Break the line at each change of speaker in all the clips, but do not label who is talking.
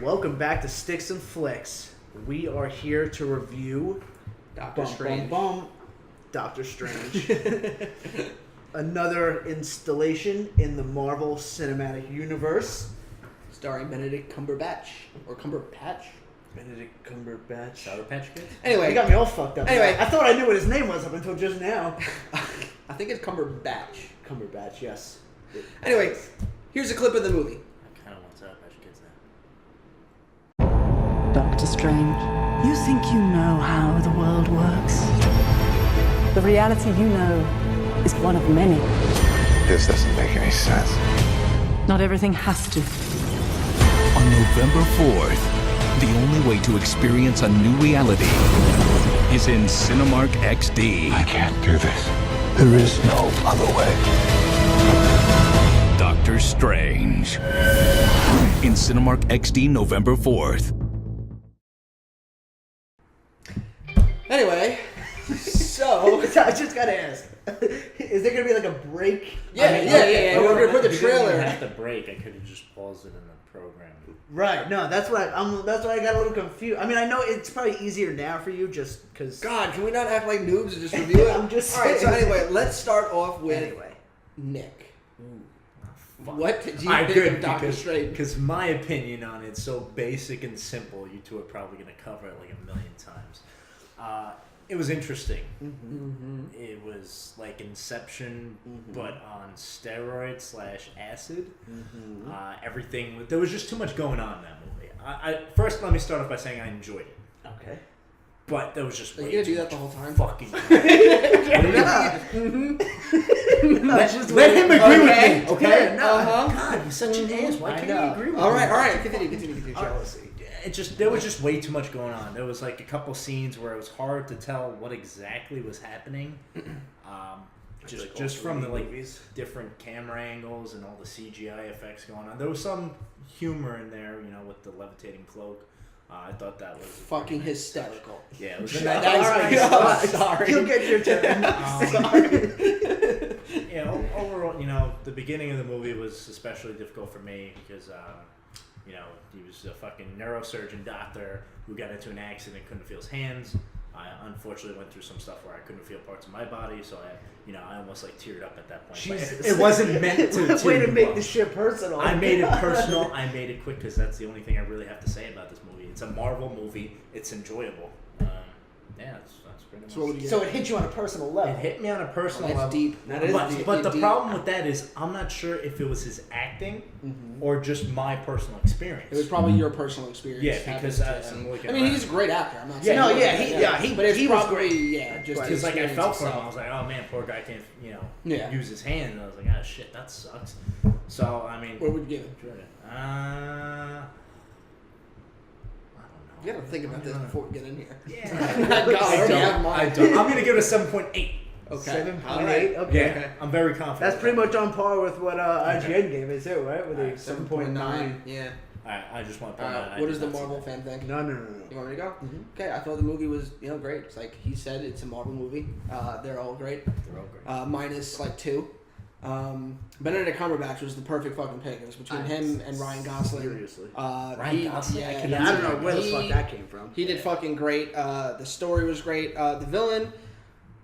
Welcome back to Sticks and Flicks. We are here to review
Doctor Strange.
Doctor Strange. Another installation in the Marvel Cinematic Universe.
Starring Benedict Cumberbatch. Or Cumberpatch?
Benedict Cumberbatch.
Sour Patch Kids?
Anyway.
You got me all fucked up.
Anyway.
I thought I knew what his name was up until just now.
I think it's Cumberbatch.
Cumberbatch, yes.
Anyway, here's a clip of the movie.
I kind of want Sour Patch Kids now.
Doctor Strange, you think you know how the world works. The reality you know is one of many.
This doesn't make any sense.
Not everything has to.
On November 4th, the only way to experience a new reality is in Cinemark XD.
I can't do this. There is no other way.
Doctor Strange. In Cinemark XD November 4th.
Anyway, so...
I just gotta ask. Is there gonna be like a break?
Yeah. We're gonna put the
We didn't
trailer.
even have to break. I could have just paused it in the program.
Right. No, that's why I got a little confused. I mean, I know it's probably easier now for you just because.
God, can we not act like noobs and just review it?
I'm just
Alright, so
saying.
anyway, let's start off with
Anyway.
Nick.
Fuck.
What did you
I
think
could
of Doctor Strange?
because my opinion on it's so basic and simple. You two are probably going to cover it like a million times. It was interesting.
Mm-hmm.
It was like Inception, but on steroids / acid. Everything. There was just too much going on in that movie. First, let me start off by saying I enjoyed it,
Okay.
but there was just
Are you
way
gonna
too
do that
much
the whole time?
fucking.
Let
Let him agree with me, okay?
Yeah, no.
God, he's such an ass. Why
I
can't
know.
you agree with me?
All right. Continue.
Jealousy.
There was just way too much going on. There was like a couple scenes where it was hard to tell what exactly was happening. Just from the different camera angles and all the CGI effects going on. There was some humor in there, with the levitating cloak. I thought that was
Fucking hysterical.
Yeah, it was.
I'm sorry.
You'll get your turn.
Overall, the beginning of the movie was especially difficult for me because, he was a fucking neurosurgeon doctor who got into an accident, couldn't feel his hands. I unfortunately went through some stuff where I couldn't feel parts of my body, so I almost like teared up at that point.
Jesus.
It wasn't meant to.
Way to make this shit personal.
I made it personal. I made it quick because that's the only thing I really have to say about this movie. It's a Marvel movie. It's enjoyable. That's pretty much.
So what would you
So it hit you on a personal level.
It hit me on a personal
That's
level.
deep.
That is deep.
But the
Deep.
problem with that is I'm not sure if it was his acting or just my personal experience.
It was probably your personal experience.
Yeah,
having
because
to
I'm
listen.
looking
I mean,
around.
he's a great actor. I'm not
Yeah,
saying
no,
he
yeah,
wasn't, but it's
he was
probably
great.
just
because I
experience
felt for him.
itself.
I was like, oh man, poor guy can't
Yeah.
use his hand. And I was like, oh shit, that sucks. So I mean,
What would you give it?
enjoyed it. I
You gotta think about this before we get in here.
Yeah,
God, I already have mine.
I don't. I'm gonna give it a 7.8.
Okay.
7.8.
All right.
Okay.
Yeah, I'm very confident.
That's pretty much on par with what IGN gave it too, right? With a
Alright,
7.9.
Yeah.
Alright, I just want to point out. I
What
did
does the
not see
Marvel
that.
fan think?
No.
You want me to go? Okay, I thought the movie was, great. It's like he said, it's a Marvel movie. They're all great.
They're all great.
Minus like 2. Benedict Cumberbatch was the perfect fucking pick. It was between him and Ryan Gosling.
Seriously.
Ryan Gosling? I
Yeah,
cannot
Yeah, I don't know where the fuck that came from.
He did fucking great. The story was great. The villain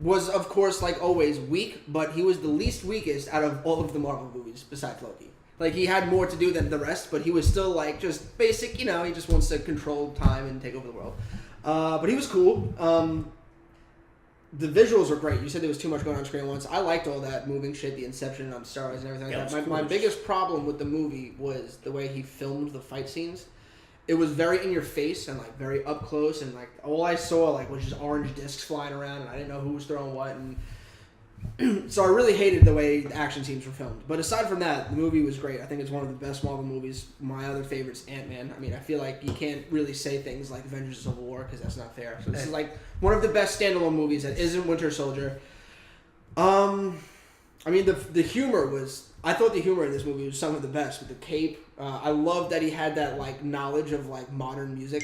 was, of course, like always, weak, but he was the least weakest out of all of the Marvel movies besides Loki. Like, he had more to do than the rest, but he was still, like, just basic, he just wants to control time and take over the world. But he was cool. The visuals were great. You said there was too much going on screen at once. I liked all that moving shit, the Inception on steroids and everything
Yeah,
like
it
that.
was
My
cool.
biggest problem with the movie was the way he filmed the fight scenes. It was very in your face and like very up close, and like all I saw like was just orange discs flying around, and I didn't know who was throwing what, and so I really hated the way the action scenes were filmed. But aside from that, the movie was great. I think it's one of the best Marvel movies. My other favorite's Ant-Man. I mean, I feel like you can't really say things like Avengers: Civil War because that's not fair. So this is like one of the best standalone movies that isn't Winter Soldier. I mean, the humor was... I thought the humor in this movie was some of the best with the cape. I love that he had that, like, knowledge of, like, modern music.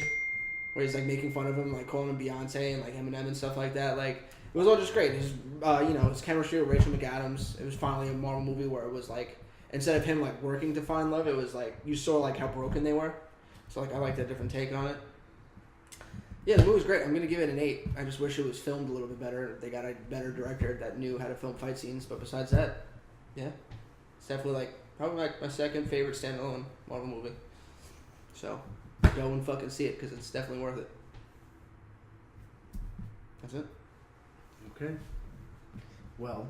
Where he's, like, making fun of him, like, calling him Beyonce and, like, Eminem and stuff like that. Like, it was all just great. His, his chemistry with Rachel McAdams. It was finally a Marvel movie where it was, like... Instead of him, like, working to find love, it was, like... You saw, like, how broken they were. So like I liked a different take on it. Yeah, the movie was great. I'm gonna give it an 8. I just wish it was filmed a little bit better. They got a better director that knew how to film fight scenes. But besides that, yeah, it's definitely probably my second favorite standalone Marvel movie. So go and fucking see it because it's definitely worth it. That's it.
Okay. Well.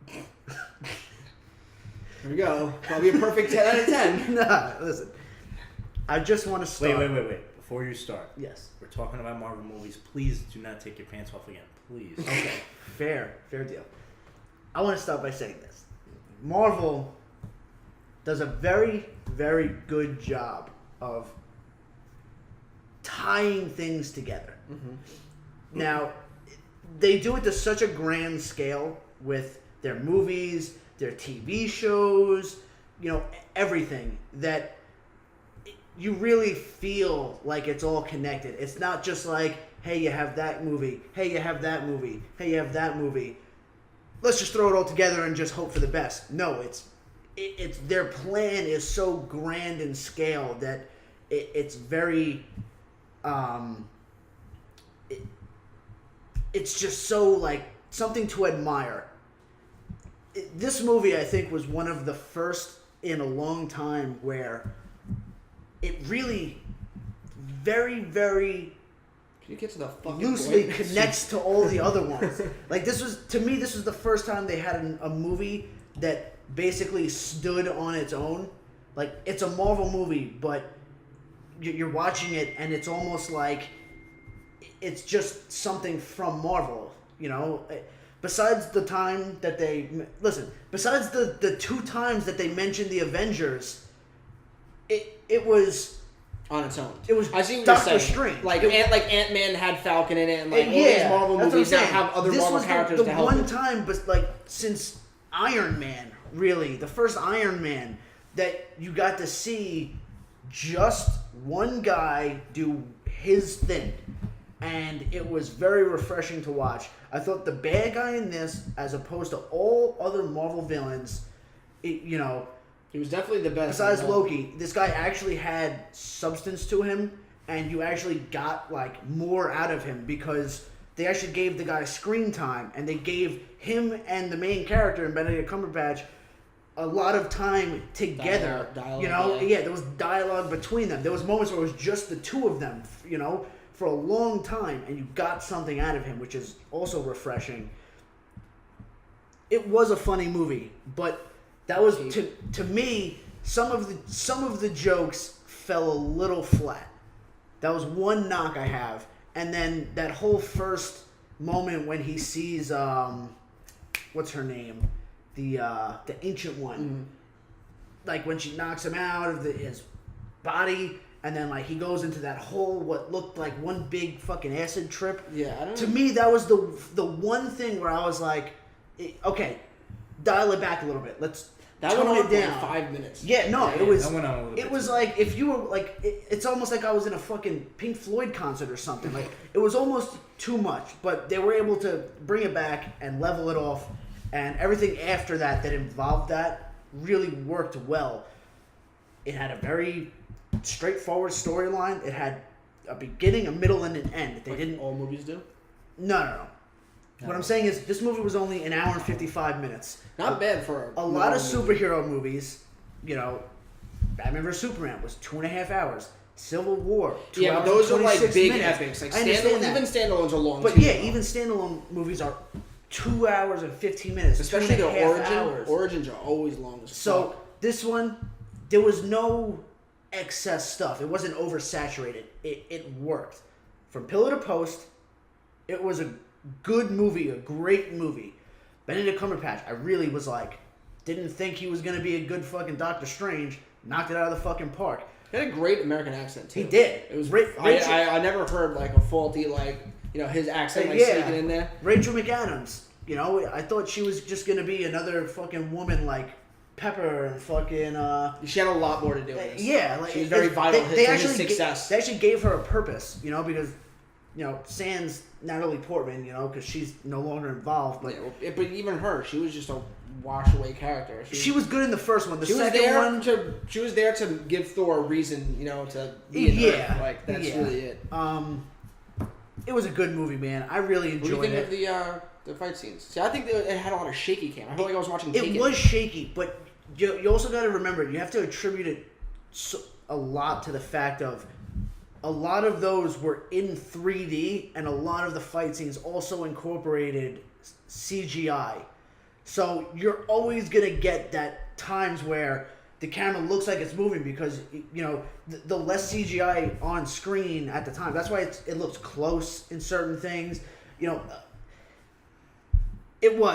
Here we go. Probably a perfect 10 out of 10.
Nah, listen. I just want to start.
Wait. Before you start,
Yes.
we're talking about Marvel movies. Please do not take your pants off again. Please.
Okay. Fair deal. I want to start by saying this. Marvel does a very, very good job of tying things together. Mm-hmm. Now, they do it to such a grand scale with their movies, their TV shows, everything, that you really feel like it's all connected. It's not just like, hey, you have that movie, hey, you have that movie, hey, you have that movie. Let's just throw it all together and just hope for the best. No, it's their plan is so grand in scale that it's very, it's just so something to admire. This movie, I think, was one of the first in a long time where it really very, very
Can you get to the fucking
loosely
point?
connects to all the other ones. This was the first time they had a movie that basically stood on its own. It's a Marvel movie, but you're watching it and it's almost like it's just something from Marvel, Besides the time that besides the 2 times that they mentioned the Avengers, it was
on its own.
It was
I see what you're
Doctor
saying.
Strange.
Ant-Man had Falcon in it, and all these Marvel
that's what I'm
movies now
saying.
have other Marvel characters
the
to help.
one
it.
time, but since Iron Man, really, the first Iron Man, that you got to see just one guy do his thing, and it was very refreshing to watch. I thought the bad guy in this, as opposed to all other Marvel villains,
He was definitely the best.
besides Loki, this guy actually had substance to him, and you actually got more out of him because they actually gave the guy screen time, and they gave him and the main character, Benedict Cumberbatch, a lot of time together.
Dialogue,
there was dialogue between them. There was moments where it was just the two of them, for a long time, and you got something out of him, which is also refreshing. It was a funny movie, but that was to me some of the jokes fell a little flat. That was one knock I have, and then that whole first moment when he sees what's her name, the Ancient One, when she knocks him out of his body, and then he goes into that whole what looked like one big fucking acid trip.
Yeah, I don't.
To me, that was the one thing where I was like, okay, dial it back a little bit. Let's
That
tone
went on
it down.
for 5 minutes.
Yeah, no,
Yeah,
it was.
that went on a little
It
bit
was
too
like if you were it's almost like I was in a fucking Pink Floyd concert or something. It was almost too much, but they were able to bring it back and level it off, and everything after that involved that really worked well. It had a very straightforward storyline. It had a beginning, a middle, and an end. They didn't.
All movies do.
No. What I'm saying is, this movie was only an hour and 55 minutes.
Not bad for
a lot of
movie.
superhero movies. Batman vs Superman was 2.5 hours. Civil War, 2
Yeah,
hours
but those
and
are
26
big
minutes.
epics.
I understand that.
Even standalones are long.
But
too,
yeah,
though.
even standalone movies are 2 hours and 15 minutes.
especially the
2.5 hours.
origins are always long as
So
fuck.
this one, there was no excess stuff. It wasn't oversaturated. It worked. From pillar to post, it was a good movie, a great movie. Benedict Cumberbatch, I really was didn't think he was going to be a good fucking Doctor Strange. Knocked it out of the fucking park.
He had a great American accent too.
He did.
It was.
Rachel,
I never heard a faulty his accent sneaking in there.
Rachel McAdams. I thought she was just going to be another fucking woman like Pepper and fucking.
She had a lot more to do with this.
Yeah,
she was very vital to his success.
They actually gave her a purpose, because sans Natalie Portman, because she's no longer involved. But
Yeah, but even her, she was just a wash away character.
She was good in the first one. The
She was
second
there
one,
she was there to give Thor a reason, to be in
yeah,
Earth. Like that's really it.
It was a good movie, man. I really enjoyed
What do you
it.
think of the fight scenes? See, I think it had a lot of shaky cam. I felt like I was watching Taken.
It was shaky, but you also got to remember, you have to attribute it a lot to the fact of a lot of those were in 3D, and a lot of the fight scenes also incorporated CGI. So you're always going to get that times where the camera looks like it's moving because, the less CGI on screen at the time. That's why it looks close in certain things.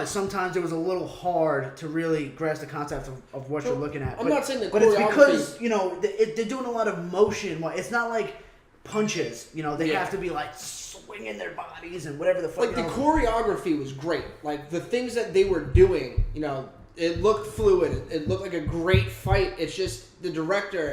Sometimes it was a little hard to really grasp the concept of what you're looking at.
I'm not saying the
but it's
choreography-
because, they're doing a lot of motion. It's not like punches. They
Yeah.
have to be like swinging their bodies and whatever the fuck.
Like the choreography was great. Like the things that they were doing, it looked fluid. It looked like a great fight. It's just the director.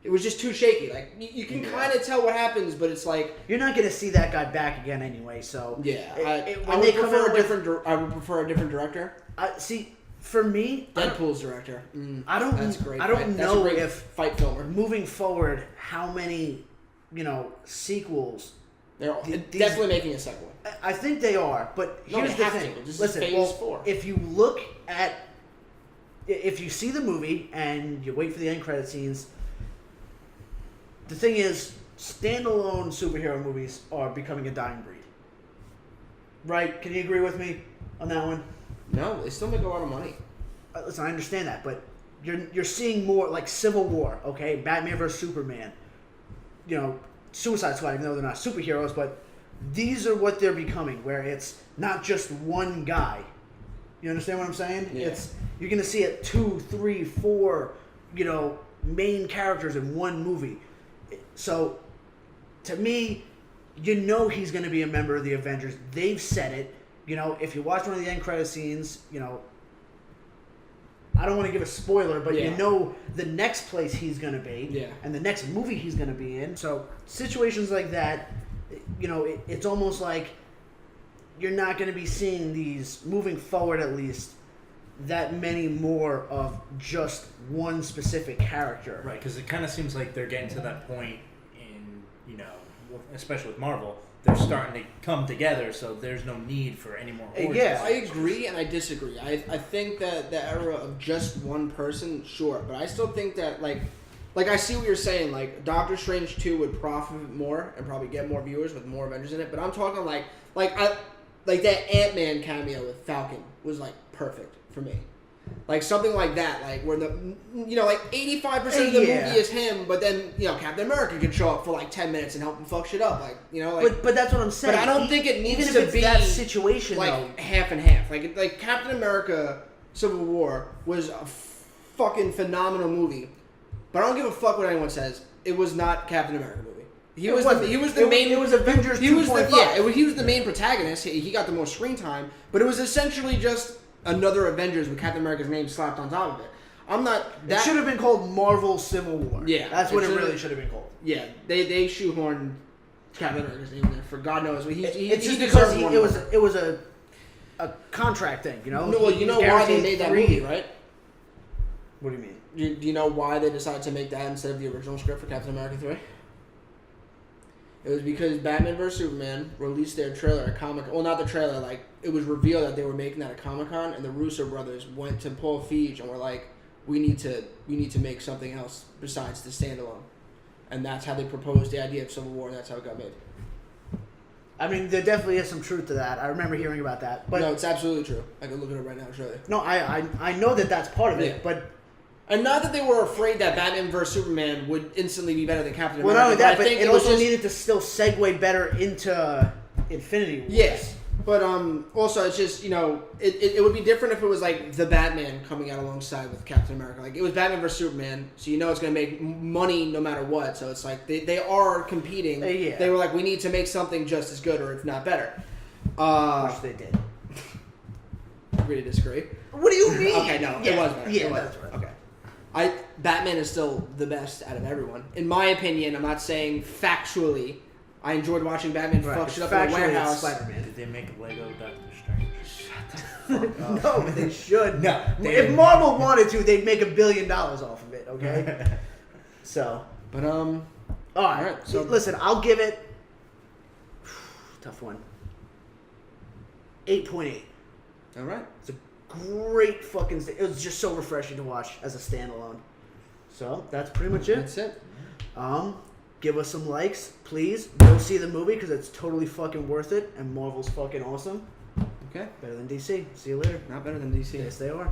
It was just too shaky. Like you can kind of tell what happens, but it's like
you're not gonna see that guy back again anyway. So
yeah,
when
I
they
would
come
prefer
out
a
with-
different. I would prefer a different director.
see, for me,
Deadpool's director. That's great.
I don't
fight.
know
That's a great
if
fight filmer.
moving forward how many sequels.
They're
these-
definitely making a second one.
I think they are, but
No,
here's
they
the
have
thing.
to. This is
Listen,
phase 4.
if you see the movie and you wait for the end credit scenes, the thing is, standalone superhero movies are becoming a dying breed. Right? Can you agree with me on that one?
No, they still make a lot of money.
Listen, I understand that, but you're seeing more like Civil War, okay? Batman vs Superman, Suicide Squad, even though they're not superheroes, but these are what they're becoming, where it's not just one guy. You understand what I'm saying?
Yeah.
You're gonna see it 2, 3, 4, main characters in one movie. So, to me, he's gonna be a member of the Avengers. They've said it. If you watch one of the end credit scenes, I don't want to give a spoiler, but
Yeah.
the next place he's going to be,
Yeah.
and the next movie he's going to be in. So situations like that, it's almost like you're not going to be seeing these, moving forward at least, that many more of just one specific character.
Right, because it kind of seems like they're getting to that point especially with Marvel, they're starting to come together, so there's no need for any more origins.
Yeah.
I agree and I disagree. I think that the era of just one person, sure, but I still think that like I see what you're saying. Like Doctor Strange 2 would profit more and probably get more viewers with more Avengers in it. But I'm talking like that Ant-Man cameo with Falcon was like perfect for me. Like something like that, like where the 85% of the movie is him, but then Captain America can show up for like 10 minutes and help him fuck shit up,
But that's what I'm saying.
But I don't think it needs
even
to
if it's
be
that situation
like
though.
half and half. Like Captain America: Civil War was a fucking phenomenal movie, but I don't give a fuck what anyone says. It was not Captain America movie. He was the main.
It was Avengers 2.5.
He was the main protagonist. He got the most screen time, but it was essentially just another Avengers with Captain America's name slapped on top of it. I'm not.
It should have been called Marvel Civil War.
Yeah,
that's what it
should've-
really should have been called.
Yeah, they shoehorned Captain America's name in there for God knows.
It's just
deserved
because
one more.
it was a contract thing,
No, well, you know why they made that movie, right?
What do you mean?
Do you know why they decided to make that instead of the original script for Captain America 3? It was because Batman vs Superman released their trailer at Comic-Con. Well, not the trailer. Like it was revealed that they were making that at Comic-Con, and the Russo brothers went to Paul Feig and were like, "We need to make something else besides the standalone," and that's how they proposed the idea of Civil War, and that's how it got made.
I mean, there definitely is some truth to that. I remember hearing about that, but
No, it's absolutely true. I can look at it right now and show you.
no, I know that that's part of it,
Yeah.
but.
And not that they were afraid that Batman vs Superman would instantly be better than Captain
Well,
America.
not only that,
I
but
think
it
was
also
just-
needed to still segue better into Infinity Wars.
Yes, but also it's just it would be different if it was like the Batman coming out alongside with Captain America. Like it was Batman vs Superman, so it's going to make money no matter what. So it's like they are competing.
Yeah.
They were like, we need to make something just as good or if not better.
Which they did.
Really disagree.
What do you mean?
Okay, no, it was better.
Yeah,
It was.
that's right.
Okay. Batman is still the best out of everyone. In my opinion, I'm not saying factually. I enjoyed watching Batman
Right,
fuck
it's
shit up in the
factually, it's
warehouse.
Spider-Man.
Did they make Lego Doctor Strange?
fuck up.
No, but they should.
No,
If Marvel wanted to, they'd make $1 billion off of it. Okay. So.
But
All right.
so-
Listen, I'll give it. Tough one. 8.8.
all right.
It's a great fucking. It was just so refreshing to watch as a standalone. So that's pretty much it.
That's it.
Give us some likes, please. Go see the movie because it's totally fucking worth it, and Marvel's fucking awesome.
Okay.
Better than DC. See you later.
Not better than DC.
Yes, they are.